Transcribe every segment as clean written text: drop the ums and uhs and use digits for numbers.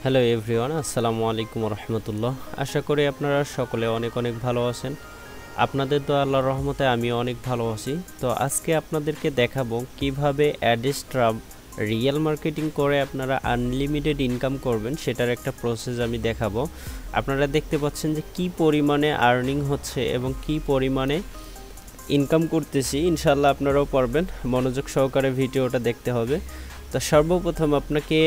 Hello everyone, আসসালামু আলাইকুম রহমতুল্লাহ। আশা করি আপনারা সকলে অনেক অনেক ভালো আছেন। আপনাদের তো আল্লাহর রহমতে আমি অনেক ভালো আছি। তো আজকে আপনাদেরকে দেখাবো কিভাবে অ্যাডস্ট্রা রিয়েল মার্কেটিং করে আপনারা আনলিমিটেড ইনকাম করবেন, সেটার একটা প্রসেস আমি দেখাবো। আপনারা দেখতে পাচ্ছেন যে কি পরিমাণে আর্নিং হচ্ছে এবং কি পরিমাণে ইনকাম করতেছি। ইনশাল্লাহ আপনারাও পারবেন, মনোযোগ সহকারে ভিডিওটা দেখতে হবে। তো সর্বপ্রথম আপনাকে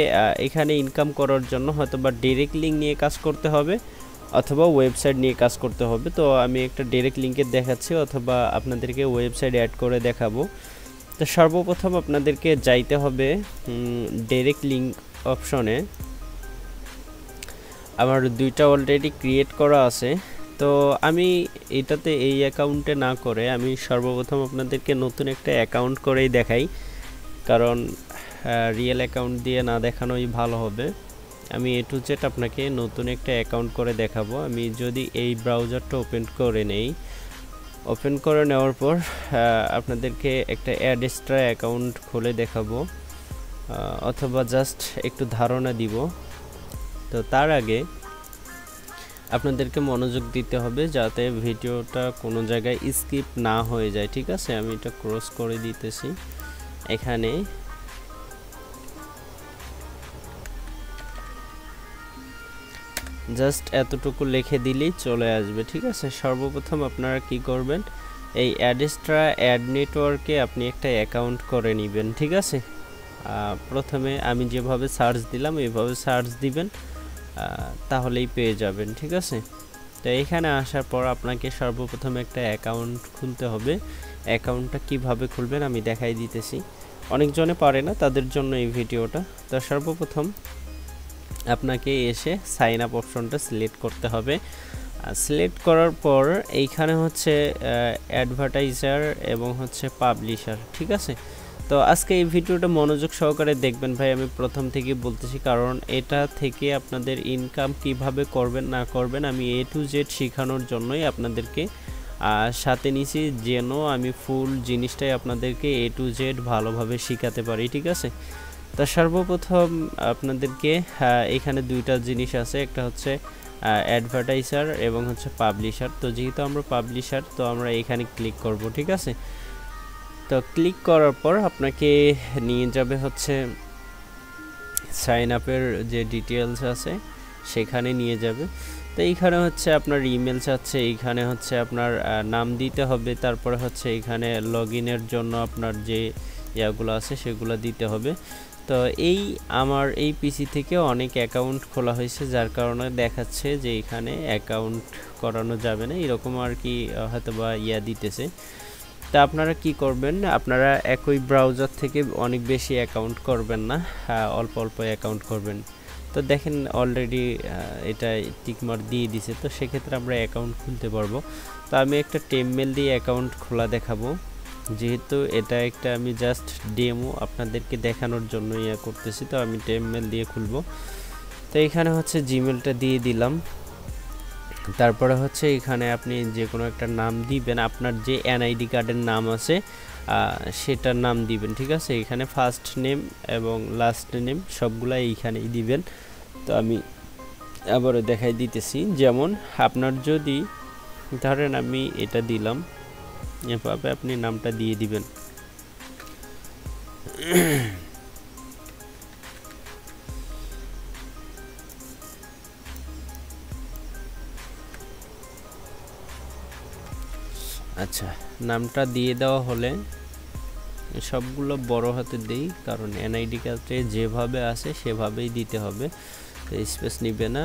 এখানে ইনকাম করার জন্য হয়তো বা ডিরেক্ট লিঙ্ক নিয়ে কাজ করতে হবে অথবা ওয়েবসাইট নিয়ে কাজ করতে হবে। তো আমি একটা ডিরেক্ট লিঙ্কের দেখাচ্ছি অথবা আপনাদেরকে ওয়েবসাইট অ্যাড করে দেখাবো। তো সর্বপ্রথম আপনাদেরকে যাইতে হবে ডিরেক্ট লিঙ্ক অপশনে। আমার দুইটা অলরেডি ক্রিয়েট করা আছে। তো আমি এটাতে এই অ্যাকাউন্টে না করে আমি সর্বপ্রথম আপনাদেরকে নতুন একটা অ্যাকাউন্ট করেই দেখাই, কারণ রিয়েল অ্যাকাউন্ট দিয়ে না দেখানোই ভালো হবে। আমি A to Z আপনাকে নতুন একটা অ্যাকাউন্ট করে দেখাবো। আমি যদি এই ব্রাউজারটা ওপেন করে নেই, ওপেন করে নেওয়ার পর আপনাদেরকে একটা অ্যাডস্ট্রা অ্যাকাউন্ট খুলে দেখাবো অথবা জাস্ট একটু ধারণা দিব। তো তার আগে আপনাদেরকে মনোযোগ দিতে হবে যাতে ভিডিওটা কোনো জায়গায় স্কিপ না হয়ে যায়, ঠিক আছে? আমি এটা ক্রস করে দিতেছি। এখানে জাস্ট এতটুকু লিখে দিলেই চলে আসবে, ঠিক আছে? সর্বপ্রথম আপনারা কি করবেন, এই অ্যাডস্ট্রা অ্যাড নেটওয়ার্কে আপনি একটা অ্যাকাউন্ট করে নেবেন, ঠিক আছে? প্রথমে আমি যেভাবে সার্চ দিলাম এইভাবে সার্চ দিবেন, তাহলেই পেয়ে যাবেন, ঠিক আছে? তো এখানে আসার পর আপনাকে সর্বপ্রথম একটা অ্যাকাউন্ট খুলতে হবে। অ্যাকাউন্টটা কিভাবে খুলবেন আমি দেখাই দিতেছি, অনেকজনে পারে না, তাদের জন্য এই ভিডিওটা। তো সর্বপ্রথম আপনাকে এসে সাইন আপ অপশনটা সিলেক্ট করতে হবে। সিলেক্ট করার পর এইখানে হচ্ছে অ্যাডভার্টাইজার এবং হচ্ছে পাবলিশার, ঠিক আছে? তো আজকে এই ভিডিওটা মনোযোগ সহকারে দেখবেন ভাই, আমি প্রথম থেকে বলতেছি, কারণ এটা থেকে আপনাদের ইনকাম কিভাবে করবেন না করবেন আমি A to Z শেখানোর জন্যই আপনাদেরকে সাথে নিছি, যেন আমি ফুল জিনিসটাই আপনাদেরকে A to Z ভালোভাবে শেখাতে পারি, ঠিক আছে? তো সর্বপ্রথম আপনাদেরকে এখানে দুইটা জিনিস আছে, একটা হচ্ছে অ্যাডভার্টাইজার এবং হচ্ছে পাবলিশার। তো যেহেতু আমরা পাবলিশার, তো আমরা এখানে ক্লিক করব, ঠিক আছে? তো ক্লিক করার পর আপনাকে নিয়ে যাবে হচ্ছে সাইন আপের যে ডিটেলস আছে সেখানে নিয়ে যাবে। তো এইখানে হচ্ছে আপনার ইমেল চাচ্ছে, এইখানে হচ্ছে আপনার নাম দিতে হবে, তারপরে হচ্ছে এইখানে লগ ইনের জন্য আপনার যে ইয়াগুলো আছে সেগুলো দিতে হবে। তো আমার এই পিসি থেকে অনেক অ্যাকাউন্ট খোলা হয়েছে, যার কারণে দেখাচ্ছে যে এখানে অ্যাকাউন্ট করানো যাবে না, এরকম আর কি হয়তো বা দিতেছে। তা আপনারা কি করবেন, আপনারা একই ব্রাউজার থেকে অনেক বেশি অ্যাকাউন্ট করবেন না, অল্প অল্প অ্যাকাউন্ট করবেন। তো দেখেন অলরেডি এটা টিকমার্ক দিয়ে দিছে, তো সেক্ষেত্রে আমরা অ্যাকাউন্ট খুলতে পারবো। তো আমি একটা টেমমেল দিয়ে অ্যাকাউন্ট খোলা দেখাবো, যেহেতু এটা একটা আমি জাস্ট ডেমো আপনাদেরকে দেখানোর জন্য করতেছি। তো আমি টেমমেল দিয়ে খুলবো। তো এখানে হচ্ছে জিমেলটা দিয়ে দিলাম, তারপরে হচ্ছে এখানে আপনি যে কোনো একটা নাম দিবেন, আপনার যে এনআইডি কার্ডের নাম আছে সেটার নাম দিবেন, ঠিক আছে? এখানে ফার্স্ট নেম এবং লাস্ট নেম সবগুলা এইখানেই দিবেন। তো আমি আবারও দেখাই দিতেছি, যেমন আপনার যদি ধরেন আমি এটা দিলাম, এভাবে আপনি নামটা দিয়ে দিবেন। আচ্ছা, নামটা দিয়ে দেওয়া হলে সবগুলো বড় হাতে দেই, কারণ এনআইডি কার্ডে যেভাবে আছে সেভাবেই দিতে হবে, তো স্পেস নিবে না।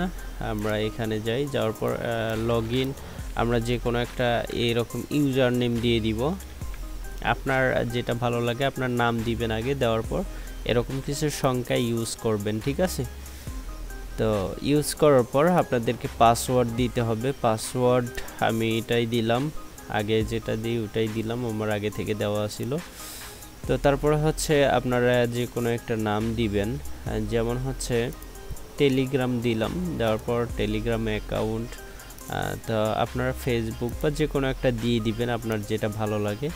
আমরা এখানে যাই, যাওয়ার পর লগ ইন, আমরা যে কোনো একটা এরকম ইউজার নেম দিয়ে দিব, আপনার যেটা ভালো লাগে আপনার নাম দিবেন আগে, দেওয়ার পর এরকম কিছু সংখ্যা ইউজ করবেন, ঠিক আছে? তো ইউজ করার পর আপনাদেরকে পাসওয়ার্ড দিতে হবে। পাসওয়ার্ড আমি এটাই দিলাম, আগে যেটা দিই ওটাই দিলাম, আমার আগে থেকে দেওয়া ছিল। তো তারপরে হচ্ছে আপনারা যে কোনো একটা নাম দিবেন, যেমন হচ্ছে টেলিগ্রাম দিলাম, দেওয়ার পর টেলিগ্রাম অ্যাকাউন্ট, তো আপনারা ফেসবুক বা যে কোনো একটা দিয়ে দিবেন আপনার যেটা ভালো লাগে।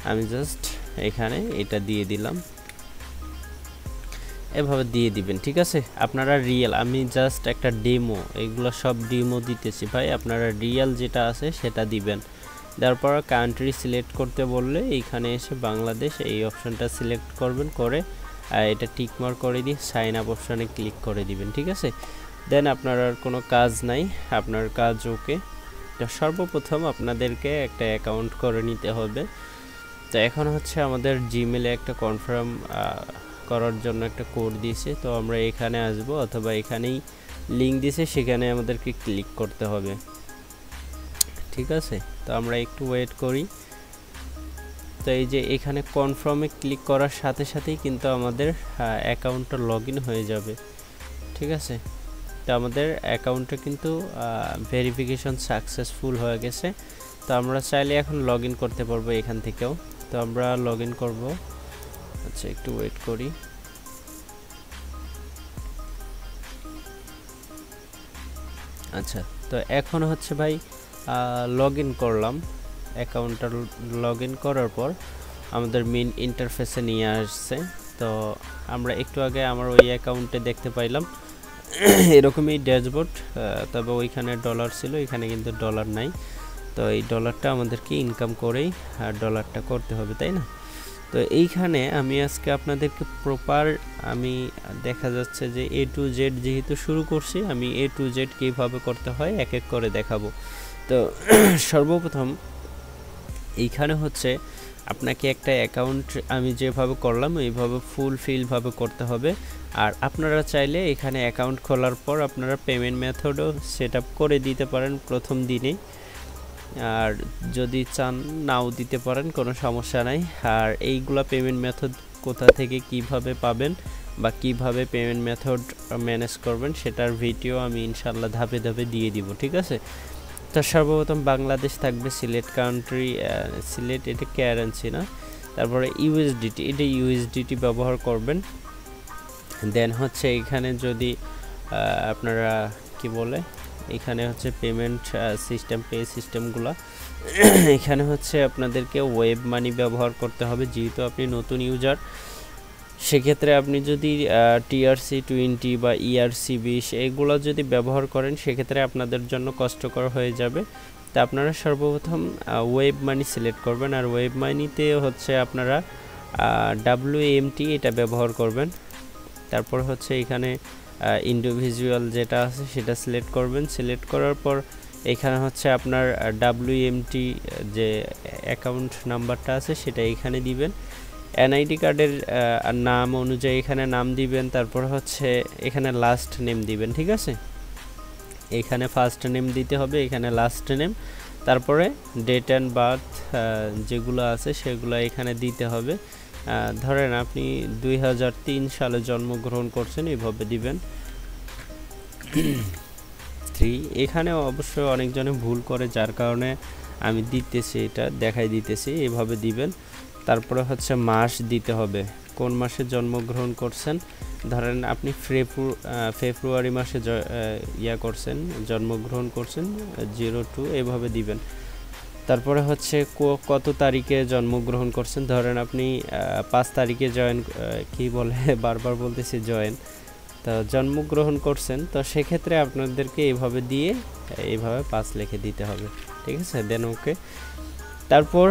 আমি জাস্ট এখানে এটা দিয়ে দিলাম। এভাবে দিয়ে দিবেন, ঠিক আছে। আপনারা রিয়েল, আমি জাস্ট একটা ডেমো, এগুলো সব ডেমো দিতেছি ভাই, আপনারা রিয়েল যেটা আছে সেটা দিবেন। তারপর কান্ট্রি সিলেক্ট করতে বললে এইখানে এসে বাংলাদেশ এই অপশনটা সিলেক্ট করবেন, করে এটা টিকমার্ক করে দিয়ে সাইন আপ অপশানে ক্লিক করে দিবেন, ঠিক আছে। দেন আপনার আর কোনো কাজ নাই, আপনার কাজ ওকে। তো সর্বপ্রথম আপনাদেরকে একটা অ্যাকাউন্ট করে নিতে হবে। তো এখন হচ্ছে আমাদের জিমেলে একটা কনফার্ম করার জন্য একটা কোড দিয়েছে, তো আমরা এখানে আসব অথবা এখানেই লিঙ্ক দিয়েছে সেখানে আমাদেরকে ক্লিক করতে হবে, ঠিক আছে। তো আমরা একটু ওয়েট করি। তো এই যে এখানে কনফার্মে ক্লিক করার সাথে সাথেই কিন্তু আমাদের অ্যাকাউন্টটা লগ ইন হয়ে যাবে, ঠিক আছে। তো আমাদের অ্যাকাউন্টটা কিন্তু ভেরিফিকেশন সাকসেসফুল হয়ে গেছে। তো আমরা চাইলে এখন লগ ইন করতে পারবো এখান থেকেও। তো আমরা লগ ইন করবো, আচ্ছা একটু ওয়েট করি। আচ্ছা, তো এখন হচ্ছে ভাই লগ ইন করলাম, অ্যাকাউন্টটা লগ ইন করার পর আমাদের মেইন ইন্টারফেসে নিয়ে আসছে। তো আমরা একটু আগে আমার ওই অ্যাকাউন্টে দেখতে পাইলাম এরকমই ড্যাশবোর্ড, তবে ওইখানে ডলার ছিল, এখানে কিন্তু ডলার নাই। তো এই ডলারটা আমাদেরকে ইনকাম করেই ডলারটা করতে হবে, তাই না। তো এইখানে আমি আজকে আপনাদেরকে প্রপার, আমি দেখা যাচ্ছে যে A to Z যেহেতু শুরু করছি, আমি A to Z কীভাবে করতে হয় এক এক করে দেখাবো। তো সর্বপ্রথম এইখানে হচ্ছে আপনাকে একটা অ্যাকাউন্ট আমি যেভাবে করলাম এইভাবে ফুলফিলভাবে করতে হবে। আর আপনারা চাইলে এখানে অ্যাকাউন্ট খোলার পর আপনারা পেমেন্ট মেথডও সেট আপ করে দিতে পারেন প্রথম দিনে, আর যদি চান নাও দিতে পারেন, কোনো সমস্যা নাই। আর এইগুলা পেমেন্ট মেথড কোথা থেকে কিভাবে পাবেন বা কিভাবে পেমেন্ট মেথড ম্যানেজ করবেন সেটার ভিডিও আমি ইনশাল্লাহ ধাপে ধাপে দিয়ে দিব, ঠিক আছে। তো সর্বপ্রথম বাংলাদেশ থাকবে, সিলেট কান্ট্রি, সিলেট এটা কারেন্সি না, তারপরে ইউএসডিটি, এটা ইউএসডিটি ব্যবহার করবেন। দেন হচ্ছে এখানে যদি আপনারা কি বলে, এখানে হচ্ছে পেমেন্ট সিস্টেম, পে সিস্টেমগুলো এখানে হচ্ছে আপনাদেরকে ওয়েব মানি ব্যবহার করতে হবে, যেহেতু আপনি নতুন ইউজার। সেক্ষেত্রে আপনি যদি TRC20 বা ERC20 এগুলো যদি ব্যবহার করেন সেক্ষেত্রে আপনাদের জন্য কষ্টকর হয়ে যাবে। তা আপনারা সর্বপ্রথম ওয়েব মানি সিলেক্ট করবেন, আর ওয়েব মানিতে হচ্ছে আপনারা WMT এটা ব্যবহার করবেন। তারপর হচ্ছে এখানে ইন্ডিভিজুয়াল যেটা আছে সেটা সিলেক্ট করবেন। সিলেক্ট করার পর এখানে হচ্ছে আপনার WMT যে অ্যাকাউন্ট নাম্বারটা আছে সেটা এখানে দিবেন। NID কার্ডের নাম অনুযায়ী এখানে নাম দিবেন। তারপর হচ্ছে এখানে লাস্ট নেম দিবেন, ঠিক আছে। এখানে ফার্স্ট নেম দিতে হবে, এখানে লাস্ট নেম, তারপরে ডেট অ্যান্ড বার্থ যেগুলো আছে সেগুলো এখানে দিতে হবে। ধরেন আপনি 2003 সালে জন্মগ্রহণ করছেন, এইভাবে দিবেন 3। এখানে অবশ্যই অনেকজনে ভুল করে, যার কারণে আমি দিতেছি, এটা দেখাই দিতেছি, এইভাবে দিবেন। তারপরে হচ্ছে মাস দিতে হবে, কোন মাসে জন্মগ্রহণ করছেন। ধরেন আপনি ফেব্রুয়ারি মাসে করছেন, জন্মগ্রহণ করছেন 02, এভাবে দিবেন। তারপরে হচ্ছে কত তারিখে জন্মগ্রহণ করছেন, ধরেন আপনি 5 তারিখে কি বলে বারবার বলতেছি জয়েন, তো জন্মগ্রহণ করছেন, তো সেক্ষেত্রে আপনাদেরকে এইভাবে দিয়ে এইভাবে 5 লিখে দিতে হবে, ঠিক আছে। দেন ওকে। তারপর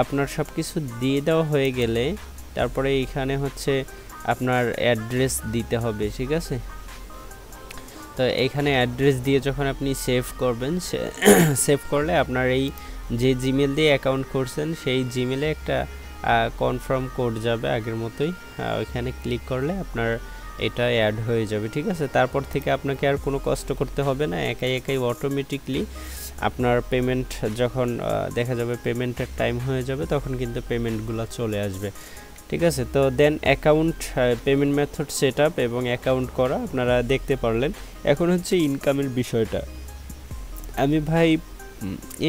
আপনার সব কিছু দিয়ে দেওয়া হয়ে গেলে তারপরে এইখানে হচ্ছে আপনার অ্যাড্রেস দিতে হবে, ঠিক আছে। তো এইখানে অ্যাড্রেস দিয়ে যখন আপনি সেভ করবেন, সেভ করলে আপনার এই যে জিমেল দিয়ে অ্যাকাউন্ট করছেন সেই জিমেলে একটা কনফার্ম কোড যাবে আগের মতোই, ওইখানে ক্লিক করলে আপনার এটা অ্যাড হয়ে যাবে, ঠিক আছে। তারপর থেকে আপনাকে আর কোনো কষ্ট করতে হবে না, একাই অটোমেটিকলি আপনার পেমেন্ট যখন দেখা যাবে পেমেন্টের টাইম হয়ে যাবে তখন কিন্তু পেমেন্টগুলো চলে আসবে, ঠিক আছে। তো then account payment method set up এবং অ্যাকাউন্ট করা আপনারা দেখতে পারলেন। এখন হচ্ছে ইনকামের বিষয়টা আমি ভাই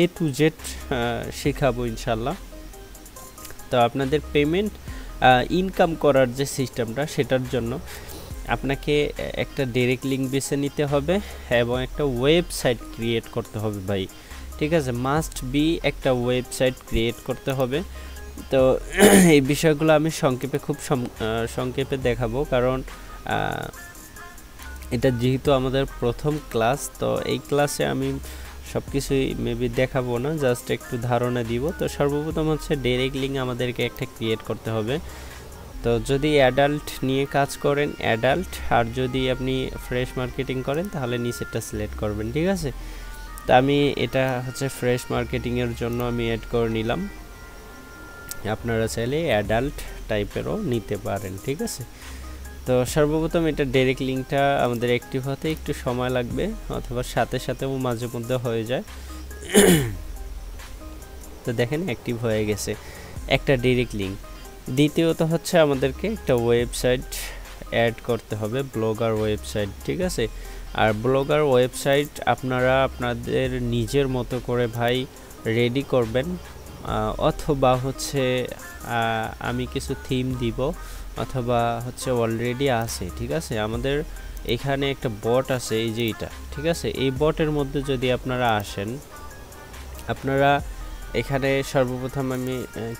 A to Z শেখাবো ইনশাল্লাহ। তো আপনাদের পেমেন্ট ইনকাম করার যে সিস্টেমটা সেটার জন্য আপনাকে একটা ডাইরেক্ট লিঙ্ক বেছে নিতে হবে এবং একটা ওয়েবসাইট ক্রিয়েট করতে হবে ভাই, ঠিক আছে। মাস্ট বি একটা ওয়েবসাইট ক্রিয়েট করতে হবে। তো এই বিষয়গুলো আমি সংক্ষেপে খুব সংক্ষেপে দেখাবো, কারণ এটা যেহেতু আমাদের প্রথম ক্লাস, তো এই ক্লাসে আমি সব কিছুই মেবি দেখাবো না, জাস্ট একটু ধারণা দিব। তো সর্বপ্রথম হচ্ছে ডাইরেক্ট লিঙ্ক আমাদেরকে একটা ক্রিয়েট করতে হবে। তো যদি অ্যাডাল্ট নিয়ে কাজ করেন অ্যাডাল্ট, আর যদি আপনি ফ্রেশ মার্কেটিং করেন তাহলে নিচেরটা সিলেক্ট করবেন, ঠিক আছে। তা আমি এটা হচ্ছে ফ্রেশ মার্কেটিংয়ের জন্য আমি অ্যাড করে নিলাম, আপনারা চাইলে অ্যাডাল্ট টাইপেরও নিতে পারেন, ঠিক আছে। তো সর্বপ্রথম এটা ডাইরেক্ট লিঙ্কটা আমাদের অ্যাক্টিভ হতে একটু সময় লাগবে, অথবা সাথে সাথেও মাঝে মধ্যে হয়ে যায়। তো দেখেন অ্যাক্টিভ হয়ে গেছে একটা ডাইরেক্ট লিঙ্ক। দ্বিতীয়ত হচ্ছে আমাদেরকে একটা ওয়েবসাইট অ্যাড করতে হবে, ব্লগার ওয়েবসাইট, ঠিক আছে। আর ব্লগার ওয়েবসাইট আপনারা আপনাদের নিজের মতো করে ভাই রেডি করবেন, অথবা হচ্ছে আমি কিছু থিম দিব, অথবা হচ্ছে অলরেডি আছে, ঠিক আছে। আমাদের এখানে একটা বট আছে, এই যে এটা, ঠিক আছে। এই বটের মধ্যে যদি আপনারা আসেন, আপনারা এখানে সর্বপ্রথম আমি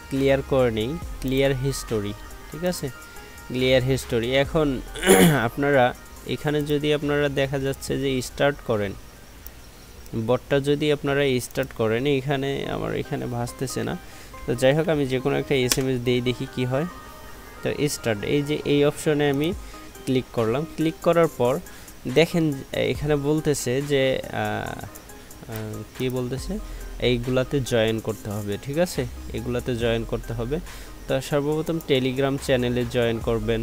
ক্লিয়ার করে নিই, ক্লিয়ার হিস্টোরি, ঠিক আছে, ক্লিয়ার হিস্টোরি। এখন আপনারা এখানে যদি আপনারা দেখা যাচ্ছে যে স্টার্ট করেন, বটটা যদি আপনারা স্টার্ট করেন, এখানে আমার এখানে ভাসতেছে না, তো যাই হোক আমি যে কোনো একটা SMS দিই, দেখি কি হয়। তো স্টার্ট, এই যে এই অপশনে আমি ক্লিক করলাম। ক্লিক করার পর দেখেন এখানে বলতেছে যে কি বলতেছে, এইগুলাতে জয়েন করতে হবে, ঠিক আছে, এগুলাতে জয়েন করতে হবে। তো সর্বপ্রথম টেলিগ্রাম চ্যানেলে জয়েন করবেন,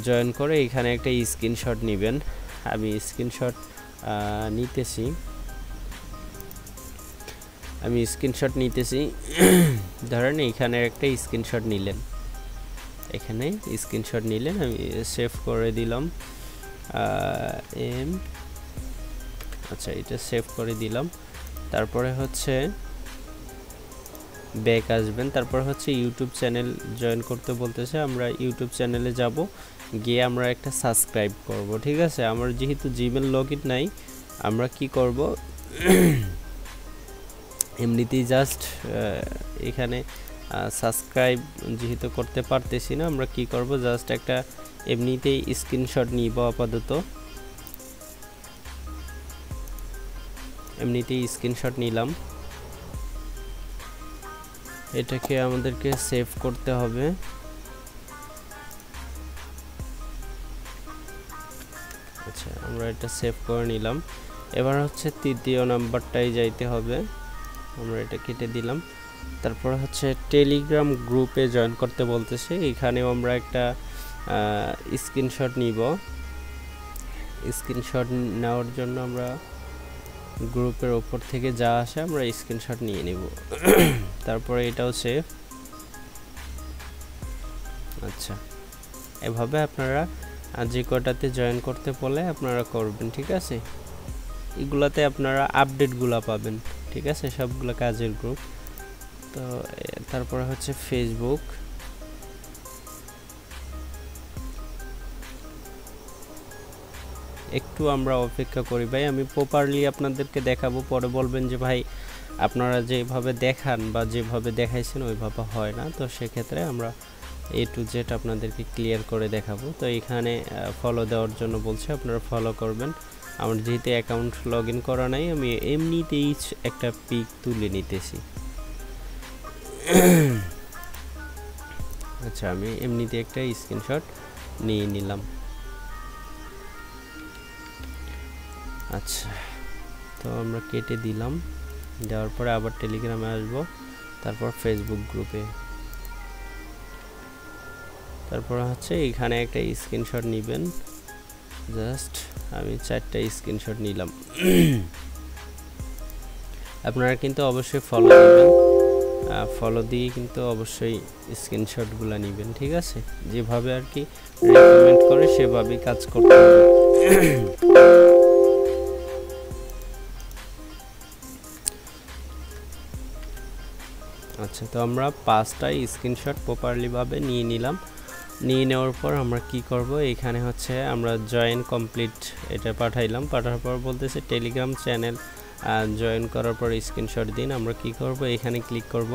জয়েন করে এখানে একটা স্ক্রিনশট নেবেন। আমি স্ক্রিনশট নিতেছি, ধরেন এইখানে একটা স্ক্রিনশট নিলেন, এখানে স্ক্রিনশট নিলেন, আমি সেভ করে দিলাম। আচ্ছা, এটা সেভ করে দিলাম। তারপরে হচ্ছে ব্যাক আসবেন, তারপর হচ্ছে ইউটিউব চ্যানেল জয়েন করতে বলতেছে, আমরা ইউটিউব চ্যানেলে যাব, গিয়ে আমরা একটা সাবস্ক্রাইব করব, ঠিক আছে। আমার যেহেতু জিমেল লগইন নাই, আমরা কি করব, এমনিতেই জাস্ট এখানে সাবস্ক্রাইব যেহেতু করতে পারতেছি না, আমরা কি করব, জাস্ট একটা এমনিতেই স্ক্রিনশট নিব, আপাতত এমনিতেই স্ক্রিনশট নিলাম। এটাকে আমাদেরকে সেভ করতে হবে। আচ্ছা, আমরা এটা সেভ করে নিলাম। এবার হচ্ছে তৃতীয় নাম্বারটাই যাইতে হবে, আমরা এটা কেটে দিলাম। তারপর হচ্ছে টেলিগ্রাম গ্রুপে জয়েন করতে বলতেছে, এখানেও আমরা একটা স্ক্রিনশট নিব। স্ক্রিনশট নেওয়ার জন্য আমরা গ্রুপের ওপর থেকে যা আসে আমরা স্ক্রিনশট নিয়ে নিব। তারপরে এটাও সেভ। আচ্ছা, এভাবে আপনারা যে কটাতে জয়েন করতে বলে আপনারা করবেন, ঠিক আছে। এগুলাতে আপনারা আপডেটগুলো পাবেন, ঠিক আছে, সবগুলো কাজের গ্রুপ। তো তারপরে হচ্ছে ফেসবুক, একটু আমরা অপেক্ষা করি ভাই, আমি প্রপারলি আপনাদেরকে দেখাবো, পরে বলবেন যে ভাই আপনারা যেভাবে দেখান বা যেভাবে দেখাইছেন ওইভাবে হয় না। তো সেক্ষেত্রে আমরা A to Z আপনাদেরকে ক্লিয়ার করে দেখাবো। তো এখানে ফলো দেওয়ার জন্য বলছে, আপনারা ফলো করবেন। আমার যেহেতু অ্যাকাউন্ট লগ ইন করা নাই, আমি এমনিতেই একটা পিক তুলে নিতেছি। আচ্ছা, আমি এমনিতে একটা স্ক্রিনশট নিয়ে নিলাম। আচ্ছা, তো আমরা কেটে দিলাম, দেওয়ার পরে আবার টেলিগ্রামে আসব, তারপর ফেসবুক গ্রুপে, তারপর হচ্ছে এখানে একটা স্ক্রিনশট নেবেন। জাস্ট আমি 4টা স্ক্রিনশট নিলাম। আপনারা কিন্তু অবশ্যই ফলো দিবেন, ফলো দিয়ে কিন্তু অবশ্যই স্ক্রিনশটগুলো নেবেন, ঠিক আছে। যেভাবে আর কি রেকমেন্ড করে সেভাবেই কাজ করতে হবে। আচ্ছা, তো আমরা 5টা স্ক্রিনশট প্রপারলি ভাবে নিয়ে নিলাম। নিয়ে নেওয়ার পর আমরা কি করব, এখানে হচ্ছে আমরা জয়েন কমপ্লিট এটা পাঠাইলাম। পাঠানোর পর বলতেছে টেলিগ্রাম চ্যানেল জয়েন করার পর স্ক্রিনশট দিন। আমরা কি করব, এখানে ক্লিক করব।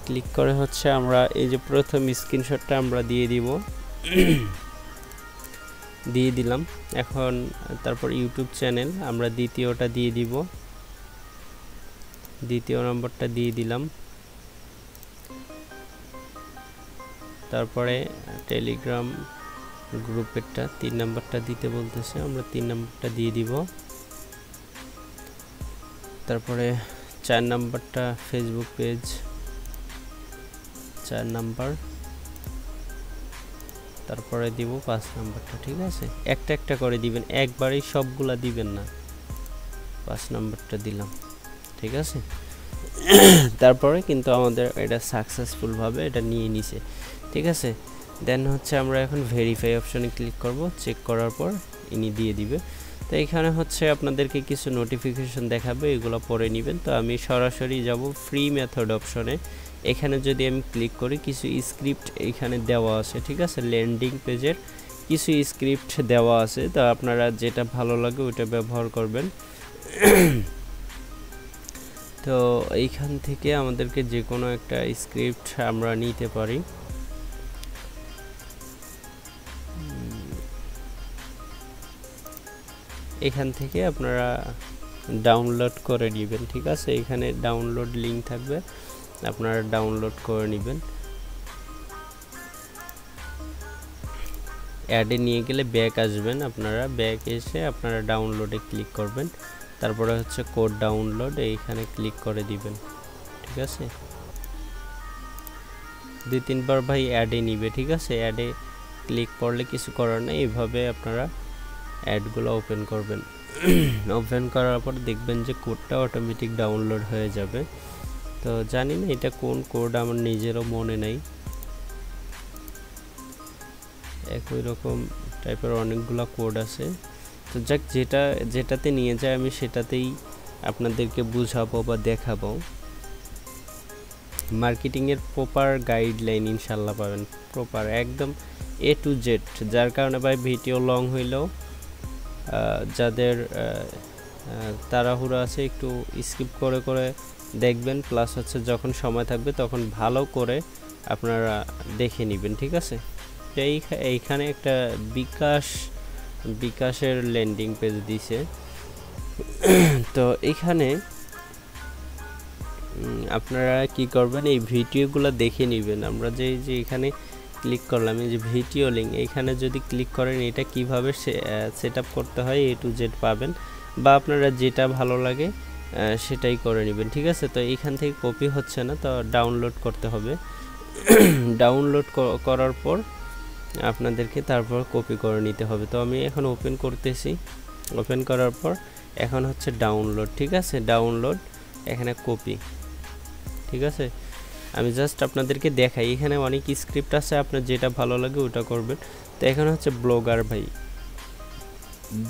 ক্লিক করে হচ্ছে আমরা এই যে প্রথম স্ক্রিনশটটা আমরা দিয়ে দিব। দিয়ে দিলাম। এখন তারপর ইউটিউব চ্যানেল আমরা দ্বিতীয়টা দিয়ে দিব, দ্বিতীয় নম্বরটা দিয়ে দিলাম। তারপরে টেলিগ্রাম গ্রুপেরটা 3 নম্বরটা দিতে বলতেছে, আমরা 3 নম্বরটা দিয়ে দিব। তারপরে 4 নম্বরটা ফেসবুক পেজ 4 নম্বর, তারপরে দিব 5 নম্বরটা। ঠিক আছে, একটা একটা করে দিবেন, একবারেই সবগুলা দিবেন না। 5 নম্বরটা দিলাম, ঠিক আছে। তারপরে কিন্তু আমাদের এটা সাকসেসফুল ভাবে এটা নিয়ে নিছে, ঠিক আছে। দেন হচ্ছে আমরা এখন ভেরিফাই অপশনে ক্লিক করব, চেক করার পর ইনি দিয়ে দিবে। তো এখানে হচ্ছে আপনাদেরকে কিছু নোটিফিকেশন দেখাবে, এগুলো পরে নেবেন। তো আমি সরাসরি যাব ফ্রি মেথড অপশনে। এখানে যদি আমি ক্লিক করি কিছু স্ক্রিপ্ট এখানে দেওয়া আছে, ঠিক আছে। ল্যান্ডিং পেজের কিছু স্ক্রিপ্ট দেওয়া আছে, তো আপনারা যেটা ভালো লাগে ওটা ব্যবহার করবেন। তো এইখান থেকে আমাদেরকে যে কোনো একটা স্ক্রিপ্ট আমরা নিতে পারি। এখান থেকে আপনারা ডাউনলোড করে নেবেন, ঠিক আছে। এখানে ডাউনলোড লিংক থাকবে, আপনারা ডাউনলোড করে নেবেন। অ্যাডে নিয়ে গেলে ব্যাক আসবেন, আপনারা ব্যাক এসে আপনারা ডাউনলোডে ক্লিক করবেন। তারপরে হচ্ছে কোড ডাউনলোড, এইখানে ক্লিক করে দিবেন, ঠিক আছে। 2-3 বার ভাই অ্যাডে নিবে, ঠিক আছে। অ্যাডে ক্লিক করলে কিছু করার নেই, এইভাবে আপনারা অ্যাডগুলো ওপেন করবেন। ওপেন করার পর দেখবেন যে কোডটা অটোমেটিক ডাউনলোড হয়ে যাবে। তো জানি না এটা কোন কোড, আমার নিজেরও মনে নেই। একই রকম টাইপের অনেকগুলো কোড আছে। তো যাক, যেটাতে নিয়ে যায় আমি সেটাতেই আপনাদেরকে বুঝাবো বা দেখাবো। মার্কেটিংয়ের প্রপার গাইডলাইন ইনশাল্লাহ পাবেন, প্রপার একদম A to Z। যার কারণে ভাই ভিডিও লং হইলেও যাদের তাড়াহুড়া আছে একটু স্কিপ করে করে দেখবেন, প্লাস হচ্ছে যখন সময় থাকবে তখন ভালো করে আপনারা দেখে নেবেন, ঠিক আছে। তো এইখানে একটা বিকাশের ল্যান্ডিং পেজ দিছে। তো এখানে আপনারা কি করবেন, এই ভিডিওগুলো দেখে নেবেন। আমরা যে এখানে ক্লিক করলাম, এই যে ভিডিও লিঙ্ক, এইখানে যদি ক্লিক করেন এটা কিভাবে সেট আপ করতে হয় A to Z পাবেন, বা আপনারা যেটা ভালো লাগে সেটাই করে নেবেন, ঠিক আছে। তো এইখান থেকে কপি হচ্ছে না, তো ডাউনলোড করতে হবে। ডাউনলোড করার পর আপনাদেরকে তারপর কপি করে নিতে হবে। তো আমি এখন ওপেন করতেছি, ওপেন করার পর এখন হচ্ছে ডাউনলোড, ঠিক আছে। ডাউনলোড, এখানে কপি, ঠিক আছে। আমি জাস্ট আপনাদেরকে দেখাই, এখানে অনেক স্ক্রিপ্ট আছে, আপনার যেটা ভালো লাগে ওটা করবেন। তো এখানে হচ্ছে ব্লগার, ভাই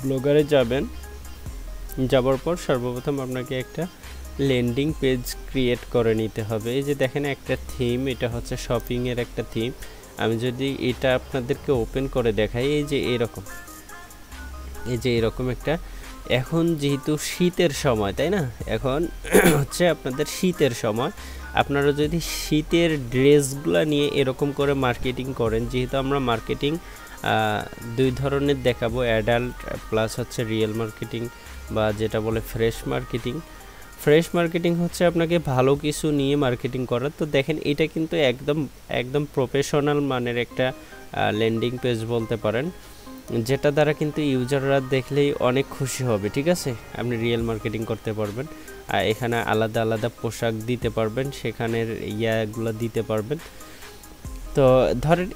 ব্লগারে যাবেন। যাবার পর সর্বপ্রথম আপনাকে একটা ল্যান্ডিং পেজ ক্রিয়েট করে নিতে হবে। এই যে দেখেন একটা থিম, এটা হচ্ছে শপিংয়ের একটা থিম। আমি যদি এটা আপনাদেরকে ওপেন করে দেখাই, এই যে এরকম একটা, এখন যেহেতু শীতের সময়, তাই না, এখন হচ্ছে আপনাদের শীতের সময়, আপনারা যদি শীতের ড্রেসগুলো নিয়ে এরকম করে মার্কেটিং করেন, যেহেতু আমরা মার্কেটিং 2 ধরনের দেখাবো, অ্যাডাল্ট প্লাস হচ্ছে রিয়েল মার্কেটিং, বা যেটা বলে ফ্রেশ মার্কেটিং। ফ্রেশ মার্কেটিং হচ্ছে আপনাকে ভালো কিছু নিয়ে মার্কেটিং করার। তো দেখেন এটা কিন্তু একদম প্রফেশনাল মানের একটা ল্যান্ডিং পেজ বলতে পারেন, যেটা দ্বারা কিন্তু ইউজাররা দেখলেই অনেক খুশি হবে, ঠিক আছে। আপনি রিয়েল মার্কেটিং করতে পারবেন, আর এখানে আলাদা আলাদা পোশাক দিতে পারবেন, সেখানের ইয়াগুলো দিতে পারবেন। তো ধরেন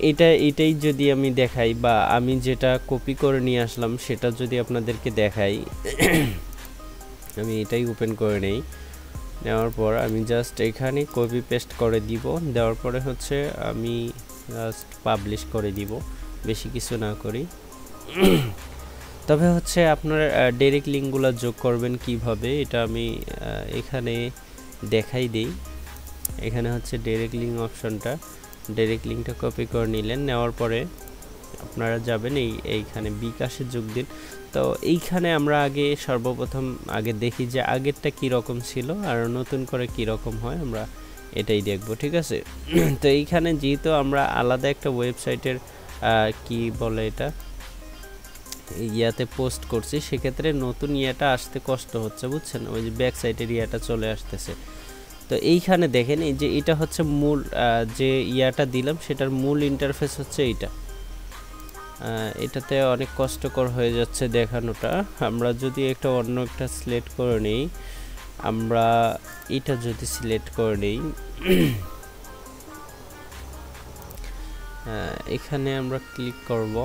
এটাই যদি আমি দেখাই, বা আমি যেটা কপি করে নিয়ে আসলাম সেটা যদি আপনাদেরকে দেখাই, আমি এটাই ওপেন করে নেই। নেওয়ার পর আমি জাস্ট এখানে কপি পেস্ট করে দিব, দেওয়ার পরে হচ্ছে আমি জাস্ট পাবলিশ করে দিব, বেশি কিছু না করি। তবে হচ্ছে আপনার ডাইরেক্ট লিঙ্কগুলো যোগ করবেন কিভাবে, এটা আমি এখানে দেখাই দিই। এখানে হচ্ছে ডাইরেক্ট লিঙ্ক অপশনটা, ডাইরেক্ট লিঙ্কটা কপি করে নিলেন, নেওয়ার পরে আপনারা যাবেন এইখানে বিকাশে যোগ দিন। তো এইখানে আমরা সর্বপ্রথম দেখি যে আগেরটা কি রকম ছিল আর নতুন করে কি রকম হয়, আমরা এটাই দেখব, ঠিক আছে। তো এইখানে যেহেতু আমরা আলাদা একটা ওয়েবসাইটের কি বলে এটা, ইয়াতে পোস্ট করছি, সেক্ষেত্রে নতুন ইয়াটা আসতে কষ্ট হচ্ছে, বুঝছেন? ওই যে ব্যাক সাইডের ইয়াটা চলে আসতেছে। তো এইখানে দেখেন এই যে এটা হচ্ছে মূল যে ইয়াটা দিলাম সেটার মূল ইন্টারফেস হচ্ছে এইটা। এটাতে অনেক কষ্টকর হয়ে যাচ্ছে দেখানোটা। আমরা যদি একটা অন্য একটা সিলেক্ট করে নিই, আমরা এটা যদি সিলেক্ট করে নিই, এখানে আমরা ক্লিক করব।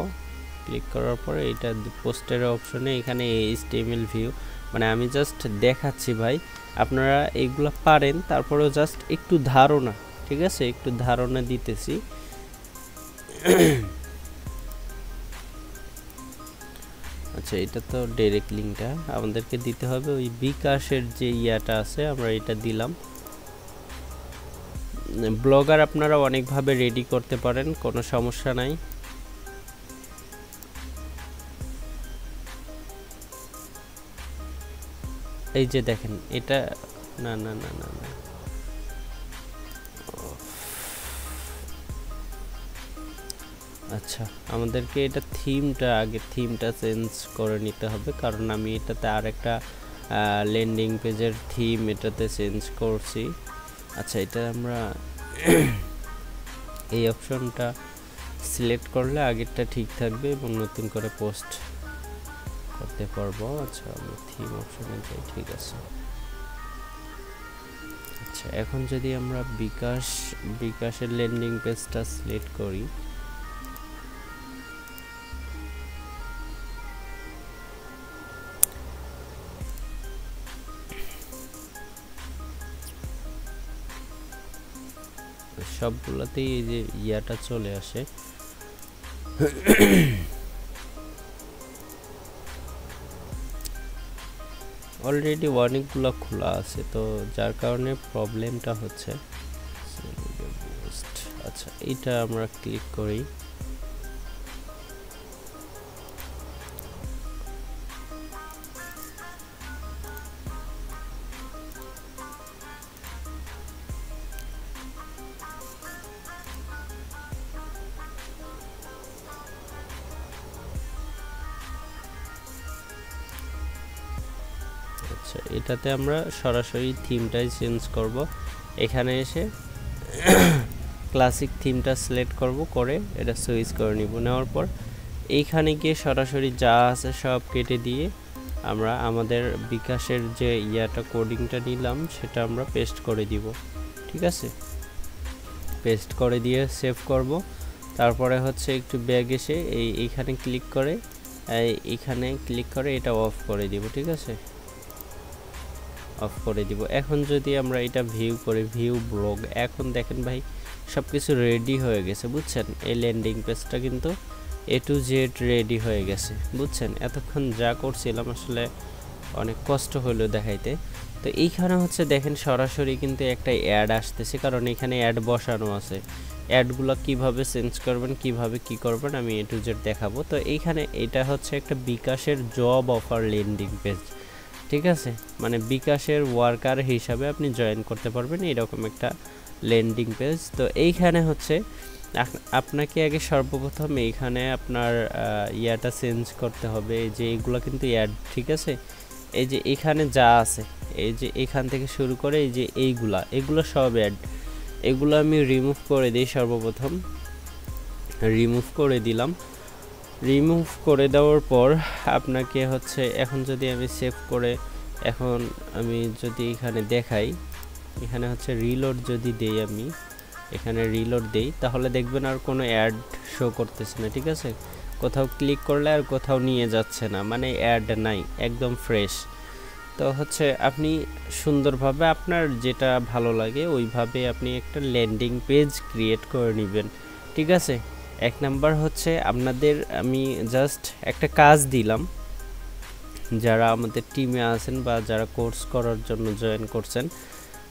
ক্লিক করার পরে এটা পোস্টের অপশনে এখানে HTML ভিউ, মানে আমি জাস্ট দেখাচ্ছি ভাই, আপনারা এইগুলো পারেন, তারপরেও জাস্ট একটু ধারণা, ঠিক আছে, একটু ধারণা দিতেছি। আচ্ছা, এটা তো ডাইরেক্ট লিঙ্কটা আমাদেরকে দিতে হবে ওই বিকাশের যে ইয়াটা আছে, আমরা এটা দিলাম। ব্লগার আপনারা অনেকভাবে রেডি করতে পারেন, কোনো সমস্যা নাই। এই যে দেখেন এটা না না না না না আচ্ছা, আমাদেরকে এটা থিমটা চেঞ্জ করে নিতে হবে, কারণ আমি এটাতে আর একটা ল্যান্ডিং পেজের থিম এটাতে চেঞ্জ করছি। আচ্ছা, এটা আমরা এই অপশনটা সিলেক্ট করলে আগেরটা ঠিক থাকবে এবং নতুন করে পোস্ট করতে পারবো। আচ্ছা, আমি থিম অপশনে যাই, ঠিক আছে। আচ্ছা, এখন যদি আমরা বিকাশের ল্যান্ডিং পেজটা সিলেক্ট করি, সবগুলোতেই এই যে ইয়াটা চলে আসে। অলরেডি অনেকগুলো খোলা আছে, তো যার কারণে প্রবলেমটা হচ্ছে। আচ্ছা, এটা আমরা ক্লিক করি। আচ্ছা, এটাতে আমরা সরাসরি থিমটাই চেঞ্জ করব। এখানে এসে ক্লাসিক থিমটা সিলেক্ট করব, করে এটা সুইচ করে নিব। নেওয়ার পর এইখানে গিয়ে সরাসরি যা আছে সব কেটে দিয়ে আমরা আমাদের বিকাশের যে ইয়াটা কোডিংটা নিলাম সেটা আমরা পেস্ট করে দিব, ঠিক আছে। পেস্ট করে দিয়ে সেভ করব। তারপরে হচ্ছে একটু ব্যাগ এসে এইখানে ক্লিক করে এটা অফ করে দিব, ঠিক আছে, অফ করে দিব। এখন যদি আমরা এটা ভিউ করি, ভিউ ব্লগ, এখন দেখেন ভাই সব কিছু রেডি হয়ে গেছে, বুঝছেন। এই ল্যান্ডিং পেজটা কিন্তু A to Z রেডি হয়ে গেছে, বুঝছেন। এতক্ষণ যা করছিলাম আসলে অনেক কষ্ট হলো দেখাইতে। তো এইখানে হচ্ছে দেখেন সরাসরি কিন্তু একটা অ্যাড আসতেছে, কারণ এখানে অ্যাড বসানো আছে। অ্যাডগুলো কিভাবে চেঞ্জ করবেন, কিভাবে কি করবেন আমি A to Z দেখাবো। তো এইখানে এটা হচ্ছে একটা বিকাশের জব অফার ল্যান্ডিং পেজ, ঠিক আছে, মানে বিকাশের ওয়ার্কার হিসাবে আপনি জয়েন করতে পারবেন এরকম একটা ল্যান্ডিং পেজ। তো এইখানে হচ্ছে আপনাকে আগে সর্বপ্রথম এইখানে আপনার ইয়াটা চেঞ্জ করতে হবে। এই যে এইগুলো কিন্তু অ্যাড, ঠিক আছে, এই যে এখানে যা আছে, এই যে এখান থেকে শুরু করে এই যে এগুলো সব অ্যাড, এগুলো আমি রিমুভ করে দিই। সর্বপ্রথম রিমুভ করে দিলাম। রিমুভ করে দেওয়ার পর আপনাকে হচ্ছে এখন যদি আমি সেভ করে এখন আমি যদি এখানে দেখাই, এখানে হচ্ছে রিলোড যদি দেই, আমি এখানে রিলোড দেই, তাহলে দেখবেন আর কোনো অ্যাড শো করতেছে না, ঠিক আছে। কোথাও ক্লিক করলে আর কোথাও নিয়ে যাচ্ছে না, মানে অ্যাড নাই, একদম ফ্রেশ। তো হচ্ছে আপনি সুন্দরভাবে আপনার যেটা ভালো লাগে ওইভাবে আপনি একটা ল্যান্ডিং পেজ ক্রিয়েট করে নেবেন, ঠিক আছে। এক নাম্বার হচ্ছে আপনাদের আমি জাস্ট একটা কাজ দিলাম, যারা আমাদের টিমে আছেন বা যারা কোর্স করার জন্য জয়েন করছেন,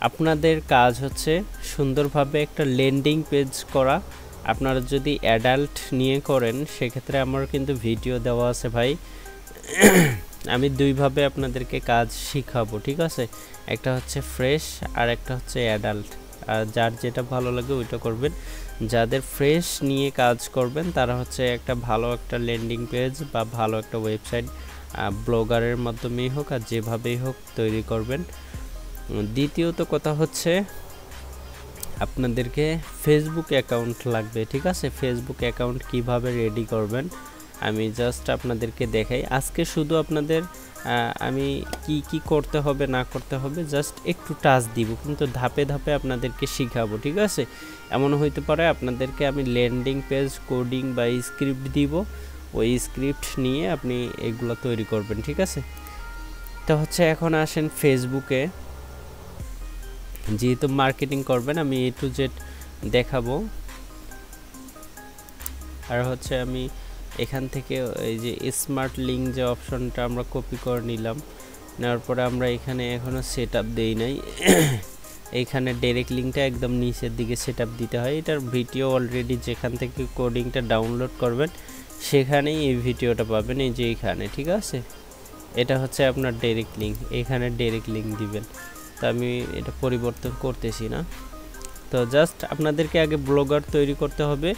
আপনাদের কাজ হচ্ছে সুন্দরভাবে একটা ল্যান্ডিং পেজ করা। আপনারা যদি অ্যাডাল্ট নিয়ে করেন সেক্ষেত্রে আমার কিন্তু ভিডিও দেওয়া আছে ভাই, আমি দুইভাবে আপনাদেরকে কাজ শিখাবো, ঠিক আছে। একটা হচ্ছে ফ্রেশ আর একটা হচ্ছে অ্যাডাল্ট, আর যার যেটা ভালো লাগে ওইটা করবেন। যাদের ফ্রেশ নিয়ে কাজ করবেন তারা হচ্ছে একটা ভালো একটা ল্যান্ডিং পেজ বা ভালো একটা ওয়েবসাইট ব্লগারের মাধ্যমেই হোক আর যেভাবেই হোক তৈরি করবেন। দ্বিতীয়ত কথা হচ্ছে আপনাদেরকে ফেসবুক অ্যাকাউন্ট লাগবে, ঠিক আছে। ফেসবুক অ্যাকাউন্ট কিভাবে রেডি করবেন আমি জাস্ট আপনাদেরকে দেখাই। আজকে শুধু আপনাদের আমি কি করতে হবে না করতে হবে জাস্ট একটু টাচ দিব, কিন্তু ধাপে ধাপে আপনাদেরকে শিখাবো, ঠিক আছে। এমন হইতে পারে আপনাদেরকে আমি ল্যান্ডিং পেজ কোডিং বা স্ক্রিপ্ট দিব, ওই স্ক্রিপ্ট নিয়ে আপনি এগুলো তৈরি করবেন, ঠিক আছে। তো হচ্ছে এখন আসেন ফেসবুকে, যেহেতু মার্কেটিং করবেন আমি A to Z দেখাবো। আর হচ্ছে আমি এখান থেকে এই যে স্মার্ট লিঙ্ক যে অপশনটা আমরা কপি করে নিলাম, নেওয়ার পরে আমরা এখানে এখনো সেটআপ দেই নাই এইখানে ডাইরেক্ট লিঙ্কটা একদম নিচের দিকে সেটআপ দিতে হয়। এটার ভিডিও অলরেডি যেখান থেকে কোডিংটা ডাউনলোড করবেন সেখানেই এই ভিডিওটা পাবেন, এই যে এইখানে, ঠিক আছে। এটা হচ্ছে আপনার ডাইরেক্ট লিঙ্ক, এখানে ডাইরেক্ট লিঙ্ক দিবেন। তো আমি এটা পরিবর্তন করতেছি না। তো জাস্ট আপনাদেরকে আগে ব্লগার তৈরি করতে হবে।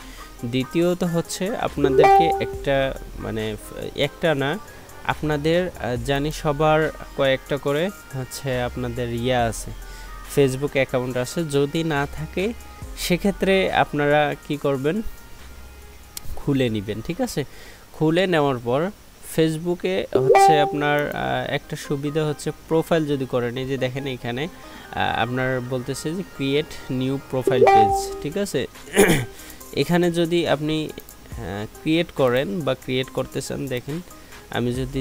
দ্বিতীয়ত হচ্ছে আপনাদেরকে একটা না আপনাদের জানি সবার কয়েকটা করে হচ্ছে আপনাদের আছে ফেসবুক অ্যাকাউন্ট আছে। যদি না থাকে সেক্ষেত্রে আপনারা কি করবেন, খুলে নেবেন, ঠিক আছে। খুলে নেওয়ার পর ফেসবুকে হচ্ছে আপনার একটা সুবিধা হচ্ছে প্রোফাইল যদি করেন, এই যে দেখেন এখানে আপনার বলতেছে যে ক্রিয়েট নিউ প্রোফাইল পেজ, ঠিক আছে। এখানে যদি আপনি ক্রিয়েট করেন বা ক্রিয়েট করতে চান, দেখেন আমি যদি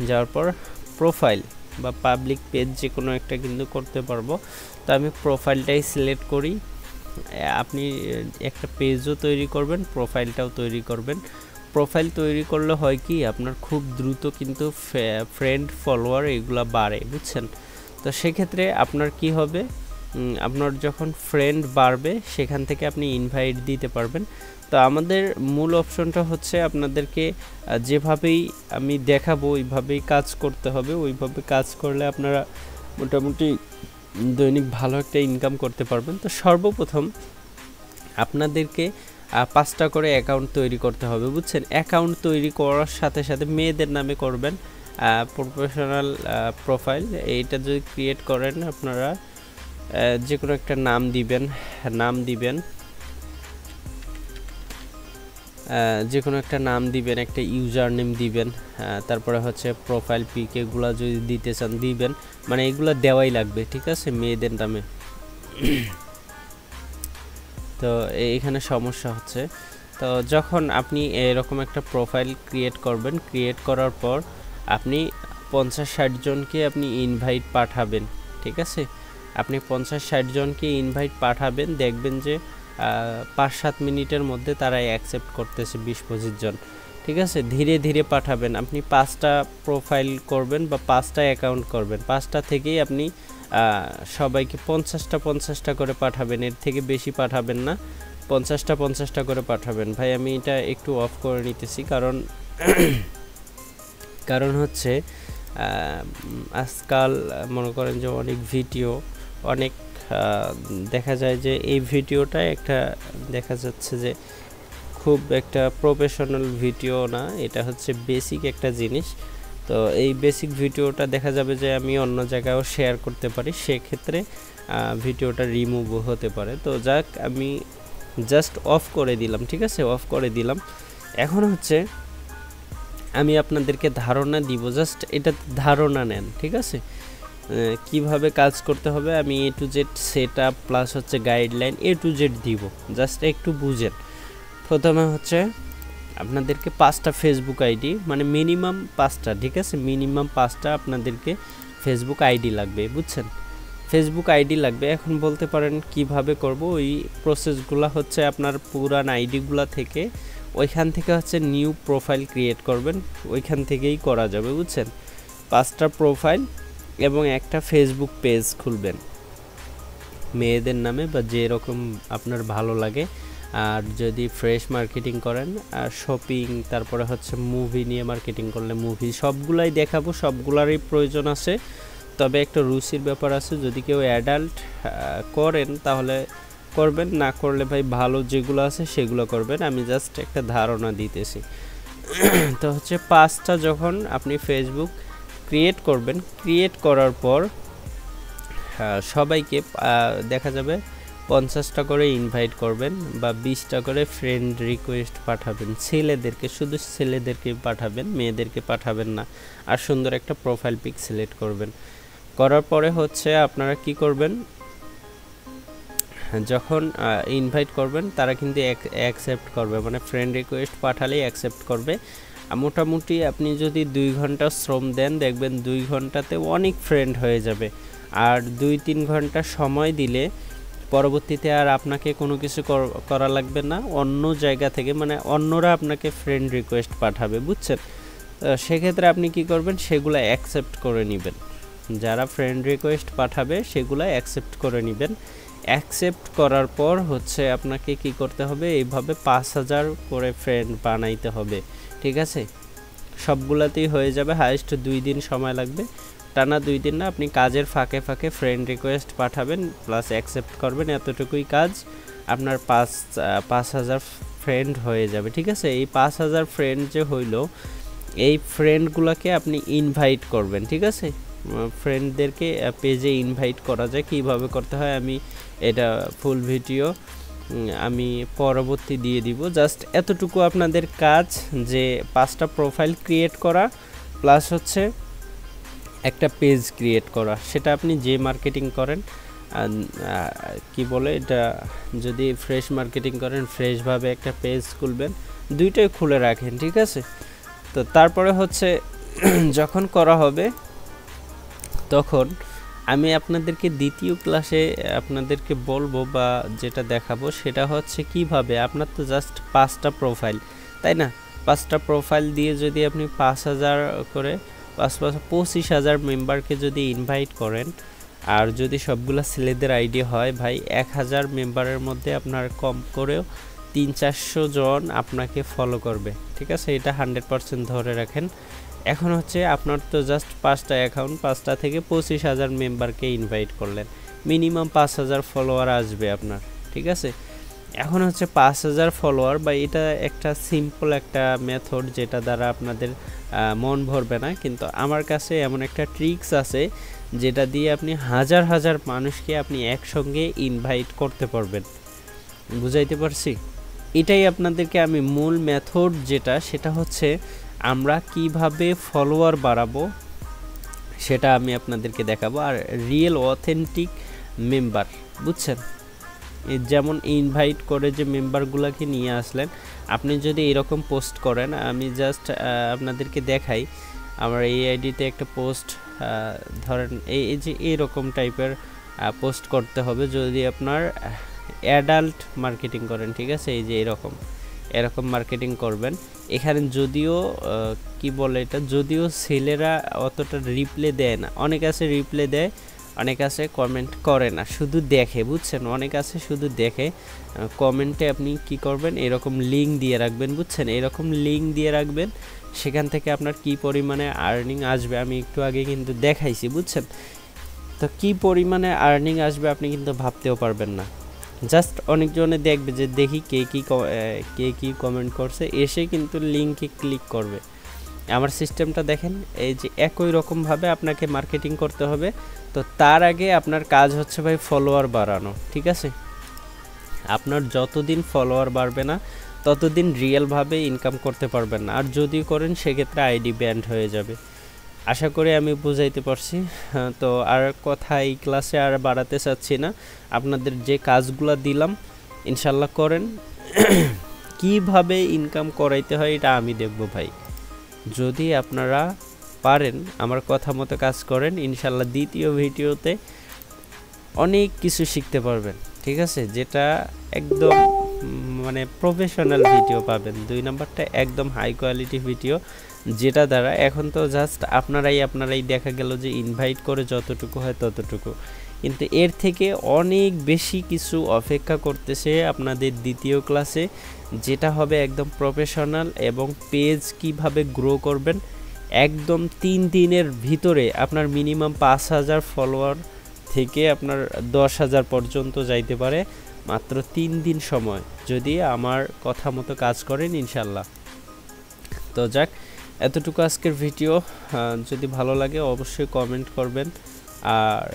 যাওয়ার পর প্রোফাইল বা পাবলিক পেজ যে কোনো একটা কিন্তু করতে পারবো। তো আমি প্রোফাইলটাই সিলেক্ট করি। আপনি একটা পেজও তৈরি করবেন, প্রোফাইলটাও তৈরি করবেন। প্রোফাইল তৈরি করলে হয় কি আপনার খুব দ্রুত কিন্তু ফ্রেন্ড ফলোয়ার এগুলো বাড়ে, বুঝছেন। তো সেক্ষেত্রে আপনার কি হবে, আপনার যখন ফ্রেন্ড বাড়বে সেখান থেকে আপনি ইনভাইট দিতে পারবেন। তো আমাদের মূল অপশনটা হচ্ছে আপনাদেরকে যেভাবেই আমি দেখাবো ওইভাবেই কাজ করতে হবে। ওইভাবে কাজ করলে আপনারা মোটামুটি দৈনিক ভালো একটা ইনকাম করতে পারবেন। তো সর্বপ্রথম আপনাদেরকে 5টা করে অ্যাকাউন্ট তৈরি করতে হবে, বুঝছেন। অ্যাকাউন্ট তৈরি করার সাথে সাথে মেয়েদের নামে করবেন প্রফেশনাল প্রোফাইল। এইটা যদি ক্রিয়েট করেন আপনারা যে কোনো একটা নাম দিবেন, যে কোনো একটা নাম দিবেন, একটা ইউজার নেম দিবেন। তারপরে হচ্ছে প্রোফাইল পিক এগুলা যদি দিতে চান দিবেন, মানে এগুলো দেওয়াই লাগবে, ঠিক আছে, মেয়েদের নামে। তো এখানে সমস্যা হচ্ছে। তো যখন আপনি এরকম একটা প্রোফাইল ক্রিয়েট করবেন, ক্রিয়েট করার পর আপনি 50-60 জনকে আপনি ইনভাইট পাঠাবেন, ঠিক আছে। আপনি 50-60 জনকে ইনভাইট পাঠাবেন, দেখবেন যে 5-7 মিনিটের মধ্যে তারা অ্যাকসেপ্ট করতেছে 20-25 জন, ঠিক আছে। ধীরে ধীরে পাঠাবেন। আপনি 5টা প্রোফাইল করবেন বা 5টা অ্যাকাউন্ট করবেন, 5টা থেকেই আপনি সবাইকে 50টা করে পাঠাবেন, এর থেকে বেশি পাঠাবেন না। 50টা করে পাঠাবেন। ভাই আমি এটা একটু অফ করে নিতেছি, কারণ হচ্ছে আজকাল মনে করেন যে অনেক ভিডিও অনেক দেখা যায় যে এই ভিডিওটা একটা দেখা যাচ্ছে যে খুব একটা প্রফেশনাল ভিডিও না, এটা হচ্ছে বেসিক একটা জিনিস। তো এই বেসিক ভিডিওটা দেখা যাবে যে আমি অন্য জায়গায়ও শেয়ার করতে পারি, সেক্ষেত্রে ভিডিওটা রিমুভ হতে পারে। তো যাক আমি জাস্ট অফ করে দিলাম, ঠিক আছে, অফ করে দিলাম। এখন হচ্ছে আমি আপনাদেরকে ধারণা দিব, জাস্ট এটা ধারণা নেন, ঠিক আছে, কিভাবে কাজ করতে হবে। আমি A to Z setup plus হচ্ছে গাইডলাইন A to Z দিব, জাস্ট একটু বুঝেন। প্রথমে হচ্ছে আপনাদেরকে 5টা ফেসবুক আইডি, মানে মিনিমাম 5টা, ঠিক আছে, মিনিমাম 5টা আপনাদেরকে ফেসবুক আইডি লাগবে, বুঝছেন। ফেসবুক আইডি লাগবে। এখন বলতে পারেন কিভাবে করব, ওই প্রসেসগুলো হচ্ছে আপনার পুরান আইডিগুলো থেকে ওইখান থেকে হচ্ছে নিউ প্রোফাইল ক্রিয়েট করবেন, ওইখান থেকেই করা যাবে, বুঝছেন। 5টা প্রোফাইল এবং একটা ফেসবুক পেজ খুলবেন মেয়েদের নামে বা যেরকম আপনার ভালো লাগে। আর যদি ফ্রেশ মার্কেটিং করেন আর শপিং, তারপরে হচ্ছে মুভি নিয়ে মার্কেটিং করলে মুভি, সবগুলাই দেখাবো, সবগুলারই প্রয়োজন আছে। তবে একটা রুচির ব্যাপার আছে, যদি কেউ অ্যাডাল্ট করেন তাহলে করবেন, না করলে ভাই ভালো যেগুলো আছে সেগুলো করবেন। আমি জাস্ট একটা ধারণা দিতেছি। তো হচ্ছে 5টা যখন আপনি ফেসবুক ক্রিয়েট করবেন, ক্রিয়েট করার পর সবাইকে দেখা যাবে 50টা করে ইনভাইট করবেন বা 20টা করে ফ্রেন্ড রিকোয়েস্ট পাঠাবেন। ছেলেদেরকে, শুধু ছেলেদেরকে পাঠাবেন, মেয়েদেরকে পাঠাবেন না। আর সুন্দর একটা প্রোফাইল পিক সিলেক্ট করবেন। করার পরে হচ্ছে আপনারা কি করবেন, যখন ইনভাইট করবেন তারা কিন্তু অ্যাকসেপ্ট করবে, মানে ফ্রেন্ড রিকোয়েস্ট পাঠালেই অ্যাকসেপ্ট করবে। মোটামুটি আপনি যদি 2 ঘন্টা শ্রম দেন, দেখবেন 2 ঘন্টাতে অনেক ফ্রেন্ড হয়ে যাবে। আর 2-3 ঘন্টা সময় দিলে পরবর্তীতে আর আপনাকে কোনো কিছু করা লাগবে না, অন্য জায়গা থেকে, মানে অন্যরা আপনাকে ফ্রেন্ড রিকোয়েস্ট পাঠাবে, বুঝছেন? সেক্ষেত্রে আপনি কি করবেন, সেগুলো অ্যাকসেপ্ট করে নেবেন। যারা ফ্রেন্ড রিকোয়েস্ট পাঠাবে সেগুলো অ্যাকসেপ্ট করে নেবেন। অ্যাকসেপ্ট করার পর হচ্ছে আপনাকে কি করতে হবে, এইভাবে 5000 করে ফ্রেন্ড বানাইতে হবে, ঠিক আছে? সবগুলাতেই হয়ে যাবে, হাইস্ট 2 দিন সময় লাগবে। টানা 2 দিন না, আপনি কাজের ফাঁকে ফাঁকে ফ্রেন্ড রিকোয়েস্ট পাঠাবেন প্লাস অ্যাকসেপ্ট করবেন, এতটুকুই কাজ, আপনার 5000 ফ্রেন্ড হয়ে যাবে, ঠিক আছে? এই 5000 ফ্রেন্ড যে হইল, এই ফ্রেন্ডগুলোকে আপনি ইনভাইট করবেন, ঠিক আছে? ফ্রেন্ডদেরকে পেজে ইনভাইট করা যায়, কীভাবে করতে হয় আমি এটা ফুল ভিডিও আমি পরবর্তী দিয়ে দিব। জাস্ট এতটুকু আপনাদের কাজ, যে 5টা প্রোফাইল ক্রিয়েট করা প্লাস হচ্ছে একটা পেজ ক্রিয়েট করা। সেটা আপনি যে মার্কেটিং করেন, কি বলে এটা, যদি ফ্রেশ মার্কেটিং করেন ফ্রেশভাবে একটা পেজ খুলবেন, দুইটাই খুলে রাখেন, ঠিক আছে? তো তারপরে হচ্ছে যখন করা হবে তখন আমি আপনাদেরকে দ্বিতীয় ক্লাসে আপনাদেরকে বলবো বা যেটা দেখাবো সেটা হচ্ছে কিভাবে, আপনার তো জাস্ট 5টা প্রোফাইল, তাই না? 5টা প্রোফাইল দিয়ে যদি আপনি 5000 করে 25,000 মেম্বারকে যদি ইনভাইট করেন, আর যদি সবগুলা ছেলেদের আইডি হয়, ভাই 1000 মেম্বারের মধ্যে আপনার কম করেও 300-400 জন আপনাকে ফলো করবে, ঠিক আছে? এটা 100% ধরে রাখেন। এখন হচ্ছে আপনার তো জাস্ট 5টা অ্যাকাউন্ট, 5টা থেকে 25,000 মেম্বারকে ইনভাইট করলেন, মিনিমাম 5000 ফলোয়ার আসবে আপনার, ঠিক আছে? এখন হচ্ছে 5000 ফলোয়ার, বা এটা একটা সিম্পল একটা মেথড যেটা দ্বারা আপনাদের মন ভরবে না, কিন্তু আমার কাছে এমন একটা ট্রিক্স আছে যেটা দিয়ে আপনি হাজার হাজার মানুষকে আপনি একসঙ্গে ইনভাইট করতে পারবেন। বুঝাইতে পারছি? এটাই আপনাদেরকে আমি মূল মেথড যেটা, সেটা হচ্ছে আমরা কিভাবে ফলোয়ার বাড়াবো সেটা আমি আপনাদেরকে দেখাবো। আর রিয়েল অথেন্টিক মেম্বার, বুঝছেন? যেমন ইনভাইট করে যে মেম্বারগুলোকে নিয়ে আসলেন, আপনি যদি এরকম পোস্ট করেন, আমি জাস্ট আপনাদেরকে দেখাই, আমার এই আইডিতে একটা পোস্ট ধরেন এই যে এরকম টাইপের পোস্ট করতে হবে যদি আপনার অ্যাডাল্ট মার্কেটিং করেন, ঠিক আছে? এই যে এরকম মার্কেটিং করবেন। এখানে যদিও কি বলে এটা, যদিও ছেলেরা অতটা রিপ্লে দেয় না, অনেক আছে রিপ্লে দেয়, অনেক আছে কমেন্ট করে না, শুধু দেখে, বুঝছেন? অনেক আছে শুধু দেখে। কমেন্টে আপনি কি করবেন, এরকম লিঙ্ক দিয়ে রাখবেন, বুঝছেন? এরকম লিঙ্ক দিয়ে রাখবেন, সেখান থেকে আপনার কি পরিমাণে আর্নিং আসবে আমি একটু আগে কিন্তু দেখাইছি, বুঝছেন? তো কি পরিমাণে আর্নিং আসবে আপনি কিন্তু ভাবতেও পারবেন না। জাস্ট অনেকজনে দেখবে যে দেখি কে কি কমেন্ট করছে, এসে কিন্তু লিঙ্কে ক্লিক করবে। আমার সিস্টেমটা দেখেন, এই যে একই রকমভাবে আপনাকে মার্কেটিং করতে হবে। তো তার আগে আপনার কাজ হচ্ছে ভাই ফলোয়ার বাড়ানো, ঠিক আছে? আপনার যতদিন ফলোয়ার বাড়বে না ততদিন রিয়েলভাবে ইনকাম করতে পারবেন না, আর যদি করেন সেক্ষেত্রে আইডি ব্যান্ড হয়ে যাবে। আশা করি আমি বুঝাইতে পারছি। তো আর কথা এই ক্লাসে আর বাড়াতে চাচ্ছি না, আপনাদের যে কাজগুলো দিলাম ইনশাল্লাহ করেন। কিভাবে ইনকাম করাইতে হয় এটা আমি দেখব ভাই। যদি আপনারা পারেন আমার কথা মতো কাজ করেন, ইনশাল্লাহ দ্বিতীয় ভিডিওতে অনেক কিছু শিখতে পারবেন, ঠিক আছে? যেটা একদম মানে প্রফেশনাল ভিডিও পাবেন। 2 নাম্বারটা একদম হাই কোয়ালিটি ভিডিও, যেটা দ্বারা এখন তো জাস্ট আপনারাই দেখা গেল যে ইনভাইট করে যতটুকু হয় ততটুকু, কিন্তু এর থেকে অনেক বেশি কিছু অপেক্ষা করতেছে আপনাদের দ্বিতীয় ক্লাসে, যেটা হবে একদম প্রফেশনাল, এবং পেজ কিভাবে গ্রো করবেন একদম 3 দিনের ভিতরে আপনার মিনিমাম 5000 ফলোয়ার থেকে আপনার 10,000 পর্যন্ত যাইতে পারে, মাত্র 3 দিন সময়, যদি আমার কথা মতো কাজ করেন ইনশাল্লাহ। তো যাক, এতটুকু আজকের ভিডিও। যদি ভালো লাগে অবশ্যই কমেন্ট করবেন, আর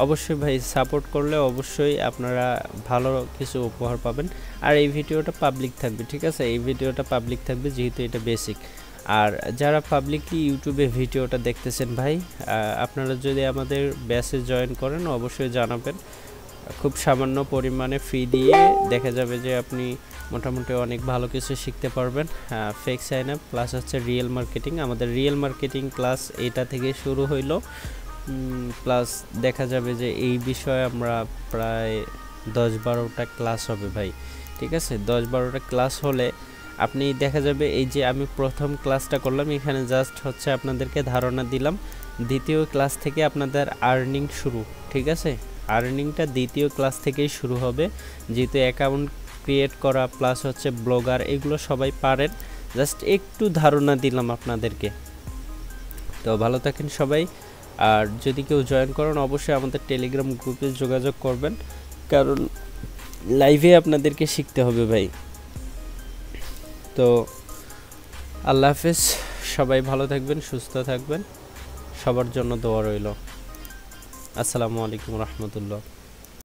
অবশ্যই ভাই সাপোর্ট করলে অবশ্যই আপনারা ভালো কিছু উপহার পাবেন। আর এই ভিডিওটা পাবলিক থাকবে, ঠিক আছে? এই ভিডিওটা পাবলিক থাকবে যেহেতু এটা বেসিক। আর যারা পাবলিকলি ইউটিউবে ভিডিওটা দেখতেছেন ভাই, আপনারা যদি আমাদের ব্যাচে জয়েন করেন অবশ্যই জানাবেন। খুব সামান্য পরিমাণে ফি দিয়ে দেখা যাবে যে আপনি মোটামুটি অনেক ভালো কিছু শিখতে পারবেন। ফেক সাইন আপ প্লাস হচ্ছে রিয়েল মার্কেটিং, আমাদের রিয়েল মার্কেটিং ক্লাস এটা থেকে শুরু হইলো। প্লাস দেখা যাবে যে এই বিষয়ে আমরা প্রায় 10-12টা ক্লাস হবে ভাই, ঠিক আছে? 10-12টা ক্লাস হলে আপনি দেখা যাবে, এই যে আমি প্রথম ক্লাসটা করলাম এখানে জাস্ট হচ্ছে আপনাদেরকে ধারণা দিলাম, দ্বিতীয় ক্লাস থেকে আপনাদের আর্নিং শুরু, ঠিক আছে? আর্নিংটা দ্বিতীয় ক্লাস থেকেই শুরু হবে, যেহেতু অ্যাকাউন্ট ক্রিয়েট করা প্লাস হচ্ছে ব্লগার এগুলো সবাই পারেন, জাস্ট একটু ধারণা দিলাম আপনাদেরকে। তো ভালো থাকেন সবাই। আর যদি কেউ জয়েন করেন অবশ্যই আমাদের টেলিগ্রাম গ্রুপে যোগাযোগ করবেন, কারণ লাইভে আপনাদেরকে শিখতে হবে ভাই। তো আল্লাহ হাফেজ, সবাই ভালো থাকবেন, সুস্থ থাকবেন, সবার জন্য দোয়া রইল। আসসালামু আলাইকুম রহমতুল্লাহ।